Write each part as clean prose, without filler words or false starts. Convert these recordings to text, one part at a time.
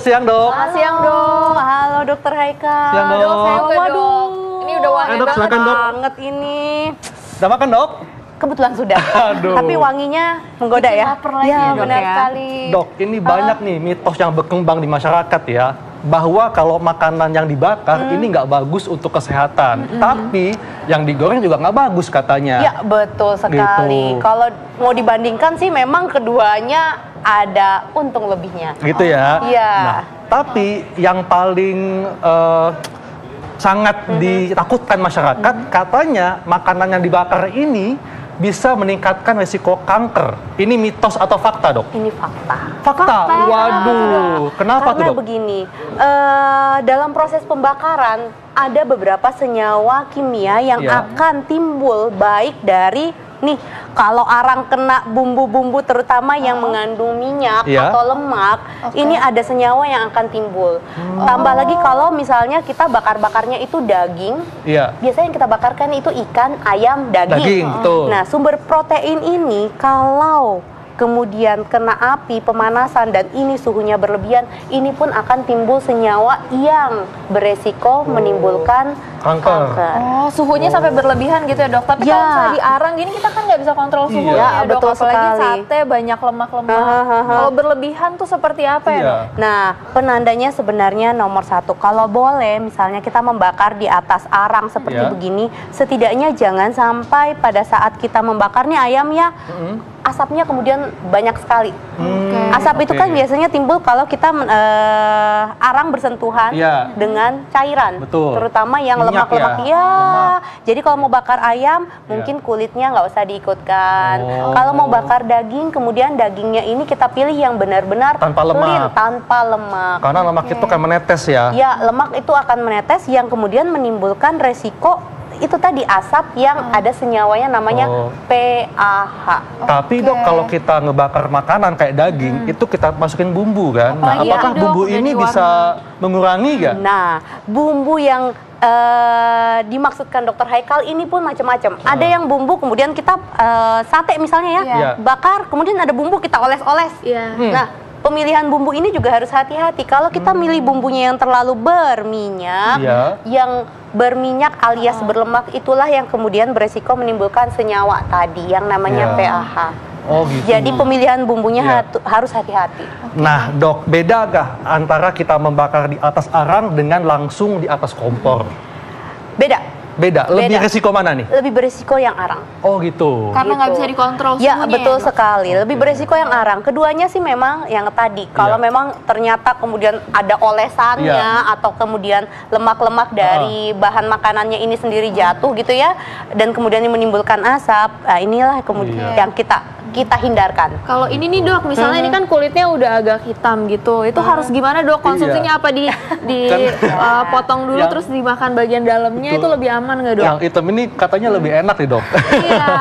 siang dok. Selamat siang dok. Halo dokter Haikal. Siang dok. Waduh, ini udah wangi dok, silakan, dok. banget ini. Udah makan dok? Kebetulan sudah. Aduh. Tapi wanginya menggoda ya. Lapar lagi ya, dok, benar ya. sekali. Dok, ini banyak nih mitos yang berkembang di masyarakat ya. Bahwa kalau makanan yang dibakar ini nggak bagus untuk kesehatan. Tapi yang digoreng juga nggak bagus katanya. Ya betul sekali. Gitu. Kalau mau dibandingkan sih memang keduanya ada untung lebihnya. Gitu ya. Iya. Nah, tapi yang paling sangat ditakutkan masyarakat, katanya makanan yang dibakar ini bisa meningkatkan risiko kanker. Ini mitos atau fakta, dok? Ini fakta. Fakta? Waduh, kenapa tuh, Karena dok? begini, dalam proses pembakaran ada beberapa senyawa kimia yang Iya. akan timbul baik dari nih kalau arang kena bumbu-bumbu terutama yang mengandung minyak Iya. atau lemak, ini ada senyawa yang akan timbul. Tambah lagi kalau misalnya kita bakar-bakarnya itu daging, Iya. biasanya yang kita bakarkan itu ikan, ayam, daging. Daging, betul. Nah, sumber protein ini kalau kemudian kena api, pemanasan, dan ini suhunya berlebihan, ini pun akan timbul senyawa yang beresiko menimbulkan Kanker. Oh, suhunya sampai berlebihan gitu ya dok. Tapi Ya. kalau misalnya diarang gini kita kan nggak bisa kontrol suhunya Iya. ya dok. Betul Apalagi sekali. sate banyak lemak-lemak. Hahaha. Kalau berlebihan tuh seperti apa ya Iya. dok? Nah, penandanya sebenarnya nomor satu. Kalau boleh, misalnya kita membakar di atas arang seperti Ya. begini, setidaknya jangan sampai pada saat kita membakar nih ayamnya, asapnya kemudian banyak sekali. Asap itu kan Oke. biasanya timbul kalau kita arang bersentuhan Iya. dengan cairan, Betul. terutama yang Minyak lemak-lemak. ya? Lemak. Jadi kalau mau bakar ayam, mungkin kulitnya nggak usah diikutkan. Oh. Kalau mau bakar daging, kemudian dagingnya ini kita pilih yang benar-benar Tanpa lemak. clean, tanpa lemak. Karena lemak itu kan menetes ya. Ya, lemak itu akan menetes yang kemudian menimbulkan resiko itu tadi asap yang ada senyawanya namanya Oh. PAH. Tapi dok, kalau kita ngebakar makanan kayak daging, itu kita masukin bumbu kan. Nah, Apalagi apakah ya, dok, bumbu udah ini diwarna. bisa mengurangi nggak? Nah, bumbu yang dimaksudkan dokter Haikal ini pun macam-macam. Ada yang bumbu kemudian kita sate misalnya ya, Iya. bakar kemudian ada bumbu kita oles-oles. Iya. Nah, pemilihan bumbu ini juga harus hati-hati. Kalau kita milih bumbunya yang terlalu berminyak, Iya. yang berminyak alias berlemak, itulah yang kemudian beresiko menimbulkan senyawa tadi yang namanya Iya. PAH. Oh gitu. Jadi pemilihan bumbunya Iya. harus hati-hati. Nah dok, beda gak antara kita membakar di atas arang dengan langsung di atas kompor? Beda. Beda. Lebih Beda. resiko mana nih? Lebih beresiko yang arang. Oh gitu. Karena nggak Gitu. bisa dikontrol Ya, suhunya betul dok? sekali. Lebih beresiko yang arang. Keduanya sih memang yang tadi. Kalau Iya. memang ternyata kemudian ada olesannya Iya. atau kemudian lemak-lemak dari bahan makanannya ini sendiri jatuh gitu ya, dan kemudian ini menimbulkan asap. Nah, inilah kemudian Iya. yang kita hindarkan. Kalau ini nih dok, misalnya ini kan kulitnya udah agak hitam gitu, itu harus gimana dok? Konsumsinya apa di potong dulu yang- terus dimakan bagian dalamnya itu Betul. lebih aman nggak dok? Yang hitam ini katanya lebih enak nih dok. Iya.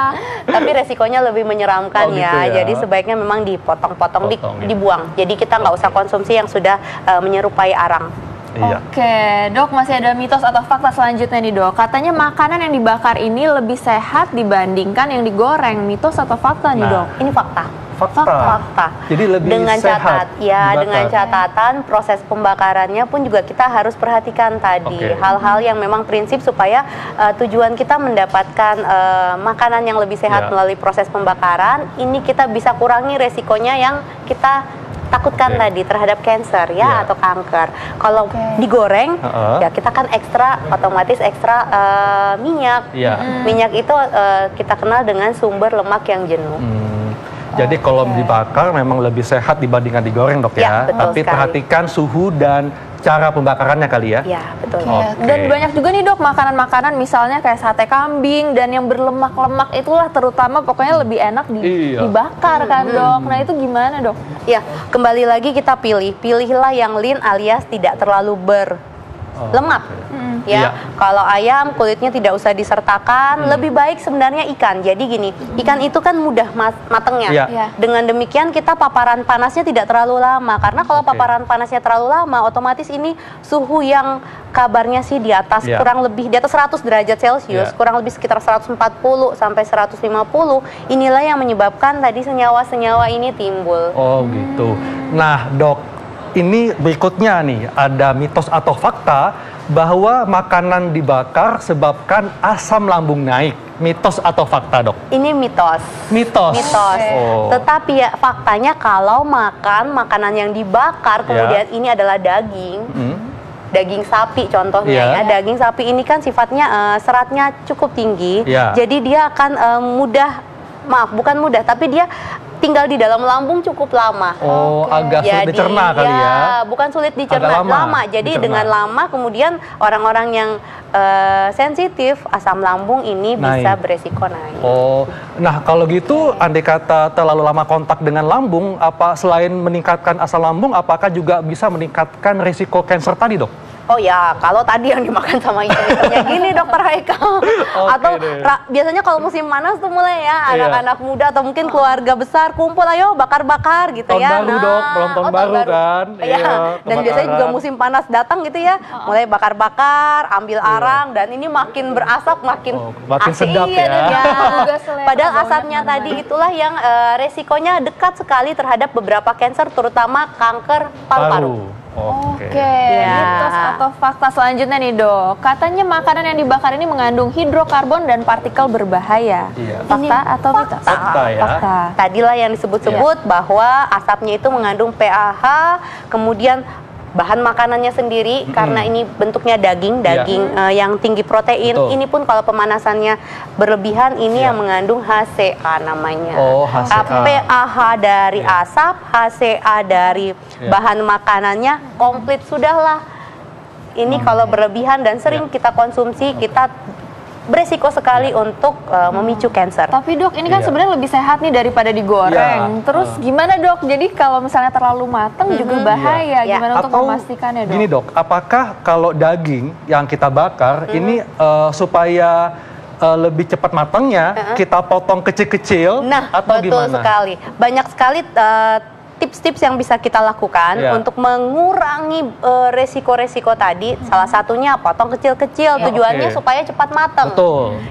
Tapi resikonya lebih menyeramkan Oh, gitu ya. ya. Jadi sebaiknya memang dipotong-potong, Potong, ya. dibuang. Jadi kita nggak usah konsumsi yang sudah menyerupai arang. Iya. Oke, dok masih ada mitos atau fakta selanjutnya nih dok. Katanya makanan yang dibakar ini lebih sehat dibandingkan yang digoreng. Mitos atau fakta nih Nah. dok? Ini fakta. Fakta. Jadi lebih dengan sehat dibakar. dengan catatan proses pembakarannya pun juga kita harus perhatikan tadi Oke. hal-hal yang memang prinsip supaya tujuan kita mendapatkan makanan yang lebih sehat Ya. melalui proses pembakaran. Ini kita bisa kurangi resikonya yang kita takutkan Oke. tadi terhadap cancer ya Ya. atau kanker. Kalau digoreng Heeh. ya kita kan otomatis ekstra minyak. Iya. Minyak itu kita kenal dengan sumber lemak yang jenuh. Jadi kalau dibakar memang lebih sehat dibandingkan digoreng dok Ya, ya. betul Tapi sekali. perhatikan suhu dan cara pembakarannya kali ya. Ya, betul. Oke. Dan banyak juga nih dok makanan-makanan misalnya kayak sate kambing dan yang berlemak-lemak itulah terutama pokoknya lebih enak Iya. dibakar kan dok. Nah itu gimana dok? Ya, kembali lagi kita pilihlah yang lean alias tidak terlalu berlemak. Ya, Iya. kalau ayam kulitnya tidak usah disertakan, lebih baik sebenarnya ikan. Jadi gini, ikan itu kan mudah matengnya. Iya. Iya. Dengan demikian kita paparan panasnya tidak terlalu lama karena kalau Oke. paparan panasnya terlalu lama, otomatis ini suhu yang kabarnya sih di atas Iya. kurang lebih di atas 100 derajat Celcius, Iya. kurang lebih sekitar 140 sampai 150. Inilah yang menyebabkan tadi senyawa-senyawa ini timbul. Oh gitu. Nah dok, ini berikutnya nih, ada mitos atau fakta bahwa makanan dibakar sebabkan asam lambung naik. Mitos atau fakta, Dok? Ini mitos. Mitos. Mitos. Oh. Tetapi ya faktanya kalau makan makanan yang dibakar kemudian ini adalah daging. Daging sapi contohnya ya. Daging sapi ini kan sifatnya seratnya cukup tinggi. Jadi dia akan bukan mudah, tapi dia tinggal di dalam lambung cukup lama. Oh, agak sulit dicerna kali ya? Bukan sulit dicerna, lama. Jadi dengan lama kemudian orang-orang yang sensitif asam lambung ini bisa beresiko naik. Oh, nah kalau gitu andai kata terlalu lama kontak dengan lambung, apa selain meningkatkan asam lambung, apakah juga bisa meningkatkan risiko kanker tadi, Dok? Oh ya, kalau tadi yang dimakan sama ikan-ikannya gini, Dokter Haikal. Atau biasanya kalau musim panas tuh mulai ya, anak-anak muda atau mungkin keluarga besar kumpul, ayo bakar-bakar gitu ya. Tahun baru, Dok, belum tahun baru kan. Iya, dan biasanya juga musim panas datang gitu ya, mulai bakar-bakar, ambil arang, dan ini makin berasap, makin sedap ya. Padahal asapnya tadi itulah yang resikonya dekat sekali terhadap beberapa kanker, terutama kanker paru-paru. Oke, mitos atau fakta selanjutnya nih, Dok. Katanya makanan yang dibakar ini mengandung hidrokarbon dan partikel berbahaya. Fakta atau mitos? Fakta ya. Tadilah yang disebut-sebut bahwa asapnya itu mengandung PAH, kemudian bahan makanannya sendiri karena ini bentuknya daging yang tinggi protein. Ini pun kalau pemanasannya berlebihan ini yang mengandung HCA namanya. PAH dari asap, HCA dari bahan makanannya komplit sudahlah. Ini kalau berlebihan dan sering kita konsumsi, kita beresiko sekali untuk memicu kanker. Tapi Dok, ini kan sebenarnya lebih sehat nih daripada digoreng. Terus gimana, Dok? Jadi kalau misalnya terlalu matang juga bahaya. Gimana untuk memastikannya, Dok? Gini, Dok, apakah kalau daging yang kita bakar ini supaya lebih cepat matangnya kita potong kecil-kecil atau betul gimana? Sekali. Banyak sekali tips-tips yang bisa kita lakukan untuk mengurangi resiko-resiko tadi. Salah satunya potong kecil-kecil, tujuannya supaya cepat matang.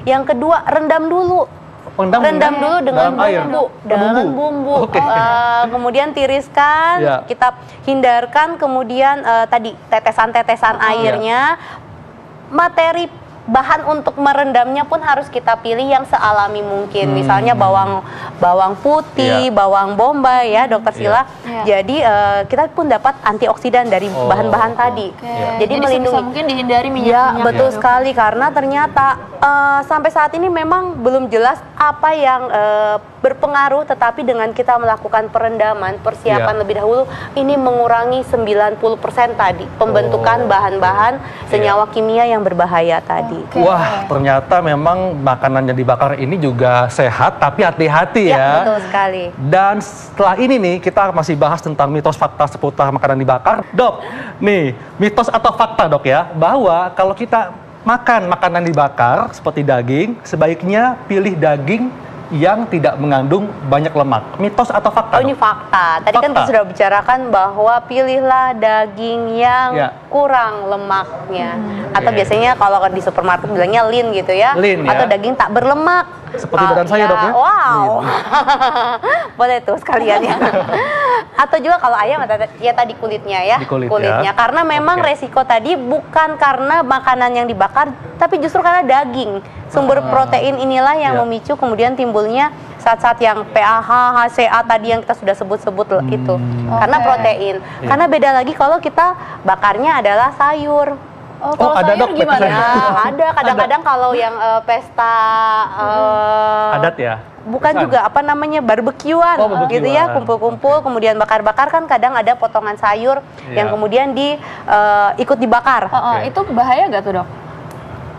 Yang kedua, rendam dulu. Rendam dulu dengan bumbu. Kemudian tiriskan, kita hindarkan, kemudian tadi tetesan-tetesan airnya. Materi bahan untuk merendamnya pun harus kita pilih yang sealami mungkin. Misalnya bawang putih, bawang bombay ya, Dokter Sila. Jadi kita pun dapat antioksidan dari bahan-bahan tadi. Jadi melindungi. Mungkin dihindari minyak-minyak. Betul sekali, karena ternyata sampai saat ini memang belum jelas apa yang berpengaruh, tetapi dengan kita melakukan perendaman, persiapan lebih dahulu, ini mengurangi 90% tadi pembentukan bahan-bahan senyawa kimia yang berbahaya tadi. Wah, ternyata memang makanan yang dibakar ini juga sehat, tapi hati-hati ya. Betul sekali. Dan setelah ini nih, kita masih bahas tentang mitos fakta seputar makanan dibakar. Dok, nih, mitos atau fakta, Dok ya, bahwa kalau kita makan makanan dibakar seperti daging, sebaiknya pilih daging yang tidak mengandung banyak lemak. Mitos atau fakta? Oh, ini fakta. Tadi kan kita sudah bicarakan bahwa pilihlah daging yang kurang lemaknya. Atau biasanya kalau di supermarket bilangnya lean gitu ya. Atau daging tak berlemak. Seperti badan saya, Dok ya. Wow. Boleh tuh sekalian ya. Atau juga kalau ayam ya tadi kulitnya ya. Kulitnya. Karena memang resiko tadi bukan karena makanan yang dibakar, tapi justru karena daging. Sumber protein inilah yang memicu kemudian timbulnya saat-saat yang PAH, HCA tadi yang kita sudah sebut-sebut itu. Karena protein. Karena beda lagi kalau kita bakarnya adalah sayur. Kalau ada, sayur Dok, gimana? Ada kadang-kadang kalau yang pesta adat ya. Bukan juga apa namanya barbekyuan gitu ya, kumpul-kumpul kemudian bakar-bakar kan kadang ada potongan sayur yang kemudian ikut dibakar. Itu bahaya nggak tuh, Dok?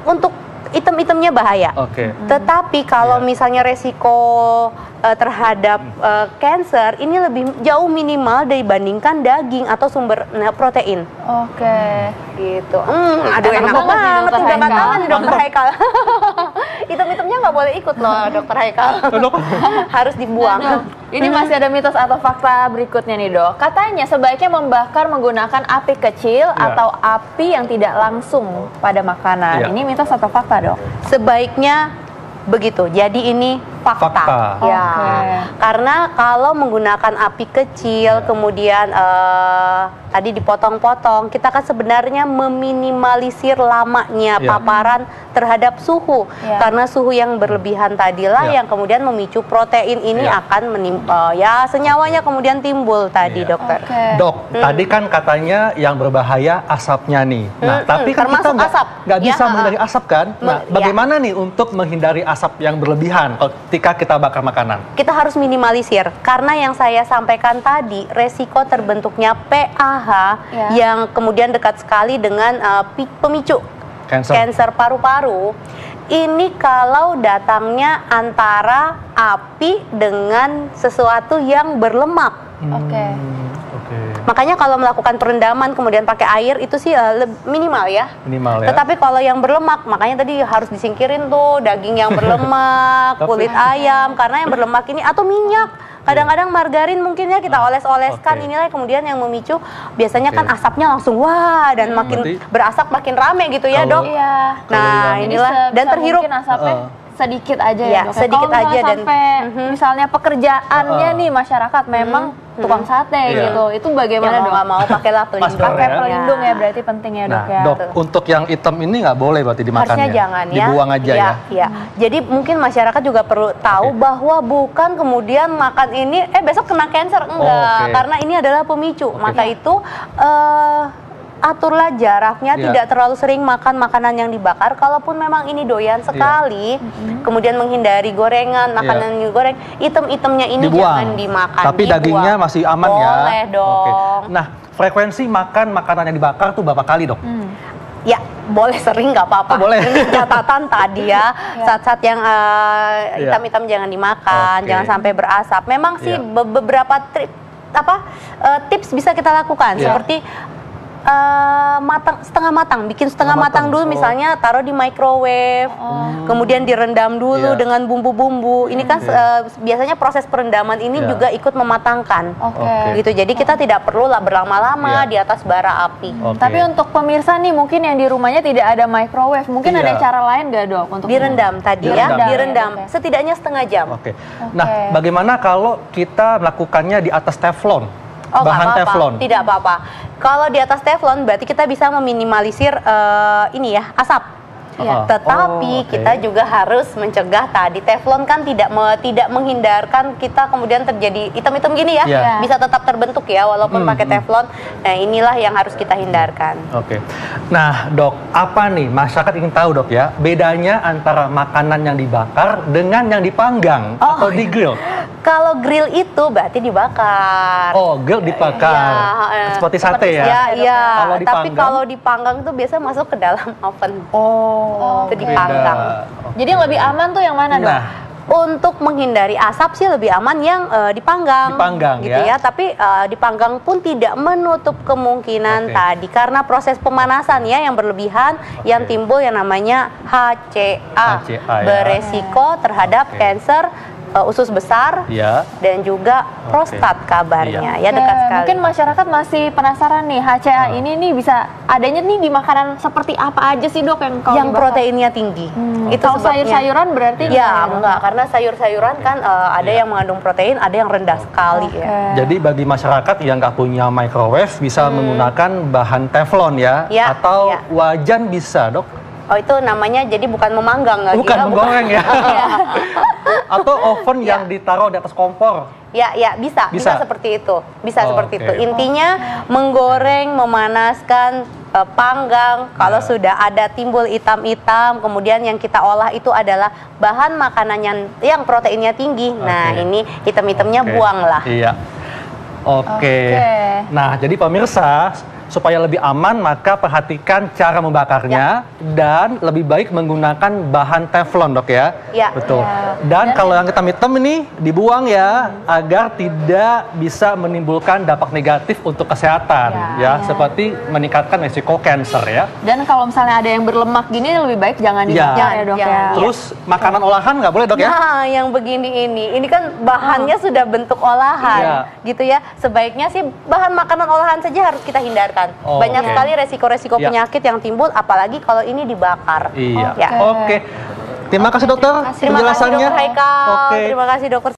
Untuk item-itemnya bahaya. Tetapi kalau misalnya resiko terhadap kanker ini lebih jauh minimal dibandingkan daging atau sumber protein. Gitu. Aduh, enak banget udah katakan nih Dokter Haikal. Item-itemnya nggak boleh ikut loh, Dokter Haikal. Harus dibuang. Ini masih ada mitos atau fakta berikutnya nih, Dok. Katanya sebaiknya membakar menggunakan api kecil atau api yang tidak langsung pada makanan. Ini mitos atau fakta, Dok? Sebaiknya begitu. Jadi ini fakta. Karena kalau menggunakan api kecil kemudian tadi dipotong-potong, kita kan sebenarnya meminimalisir lamanya paparan terhadap suhu. Karena suhu yang berlebihan tadilah yang kemudian memicu protein ini akan senyawanya kemudian timbul tadi, dokter. Dok, tadi kan katanya yang berbahaya asapnya nih. Nah, tapi kan kita nggak bisa menghindari asap kan? Nah, bagaimana nih untuk menghindari asap yang berlebihan ketika kita bakar makanan? Kita harus minimalisir, karena yang saya sampaikan tadi, resiko terbentuknya PAH yang kemudian dekat sekali dengan pemicu kanker paru-paru. Ini kalau datangnya antara api dengan sesuatu yang berlemak. Makanya kalau melakukan perendaman kemudian pakai air itu sih minimal ya. Tetapi kalau yang berlemak, makanya tadi harus disingkirin tuh daging yang berlemak, kulit ayam, karena yang berlemak ini atau minyak. Kadang-kadang margarin mungkin ya kita oles-oleskan, inilah kemudian yang memicu biasanya kan asapnya langsung dan makin berasap makin rame gitu ya, Dok. Nah, inilah dan terhirup asapnya sedikit aja ya, Dok. Sedikit aja dan misalnya pekerjaannya nih masyarakat memang tukang sate gitu, itu bagaimana Dok? Nggak mau pakailah pelindung. Pakai pelindung ya berarti penting ya, Dok. Dok, untuk yang hitam ini nggak boleh berarti dimakan. Harusnya jangan ya. Dibuang aja ya. Jadi mungkin masyarakat juga perlu tahu bahwa bukan kemudian makan ini besok kena kanker, enggak, karena ini adalah pemicu. Maka itu aturlah jaraknya, tidak terlalu sering makan makanan yang dibakar. Kalaupun memang ini doyan sekali, kemudian menghindari gorengan, makanan yang goreng, item-itemnya ini jangan dimakan. Tapi dagingnya masih aman ya? Boleh dong. Nah, frekuensi makan makanan yang dibakar tuh berapa kali, Dok? Ya, boleh sering nggak apa-apa. Boleh. Catatan tadi ya, saat-saat yang hitam-hitam jangan dimakan, jangan sampai berasap. Memang sih beberapa tips bisa kita lakukan, seperti setengah matang, bikin setengah matang dulu, misalnya taruh di microwave, kemudian direndam dulu dengan bumbu-bumbu. Ini kan biasanya proses perendaman ini juga ikut mematangkan, gitu. Jadi kita tidak perlu berlama-lama di atas bara api. Tapi untuk pemirsa nih mungkin yang di rumahnya tidak ada microwave, mungkin ada cara lain nggak, Dok? Untuk direndam tadi direndam setidaknya setengah jam. Nah, bagaimana kalau kita melakukannya di atas teflon? Bahan teflon. Tidak apa-apa. Kalau di atas teflon berarti kita bisa meminimalisir asap. Tetapi kita juga harus mencegah tadi teflon kan tidak menghindarkan kita kemudian terjadi hitam-hitam gini ya. Bisa tetap terbentuk ya walaupun pakai teflon. Nah, inilah yang harus kita hindarkan. Nah, Dok, apa nih masyarakat ingin tahu, Dok ya, bedanya antara makanan yang dibakar dengan yang dipanggang atau di grill? Kalau grill itu berarti dibakar. Grill dibakar. Seperti sate ya? Iya. Tapi kalau dipanggang itu biasanya masuk ke dalam oven. Itu dipanggang. Jadi yang lebih aman tuh yang mana, Dok? Nah, untuk menghindari asap sih lebih aman yang dipanggang gitu ya. Tapi dipanggang pun tidak menutup kemungkinan tadi karena proses pemanasan ya yang berlebihan yang timbul yang namanya HCA beresiko terhadap kanker usus besar dan juga prostat kabarnya ya dekat sekali. Mungkin masyarakat masih penasaran nih HCA ini nih bisa adanya nih di makanan seperti apa aja sih, Dok, yang proteinnya tinggi. Itu kalau sayur-sayuran berarti enggak, karena sayur-sayuran kan ada yang mengandung protein, ada yang rendah sekali ya. Jadi bagi masyarakat yang nggak punya microwave bisa menggunakan bahan teflon ya, atau wajan bisa, Dok. Itu namanya jadi bukan memanggang lagi. Bukan menggoreng ya. Atau oven yang ditaruh di atas kompor. Ya, bisa seperti itu. Bisa seperti itu. Intinya menggoreng, memanaskan, panggang. Kalau sudah ada timbul hitam-hitam, kemudian yang kita olah itu adalah bahan makanan yang proteinnya tinggi. Nah, ini hitam-hitamnya buanglah. Nah, jadi pemirsa, supaya lebih aman maka perhatikan cara membakarnya dan lebih baik menggunakan bahan teflon, Dok ya. Betul. Dan kalau yang hitam-hitam ini dibuang ya agar tidak bisa menimbulkan dampak negatif untuk kesehatan seperti meningkatkan risiko kanker ya. Dan kalau misalnya ada yang berlemak gini lebih baik jangan dimakan ya, Dok ya. Terus makanan olahan nggak boleh, Dok ya? Nah, yang begini ini kan bahannya sudah bentuk olahan gitu ya. Sebaiknya sih bahan makanan olahan saja harus kita hindarkan. Banyak sekali resiko-resiko penyakit yang timbul, apalagi kalau ini dibakar. Terima kasih, Dokter. Terima kasih, Dokter Haikal. Terima kasih, Dokter.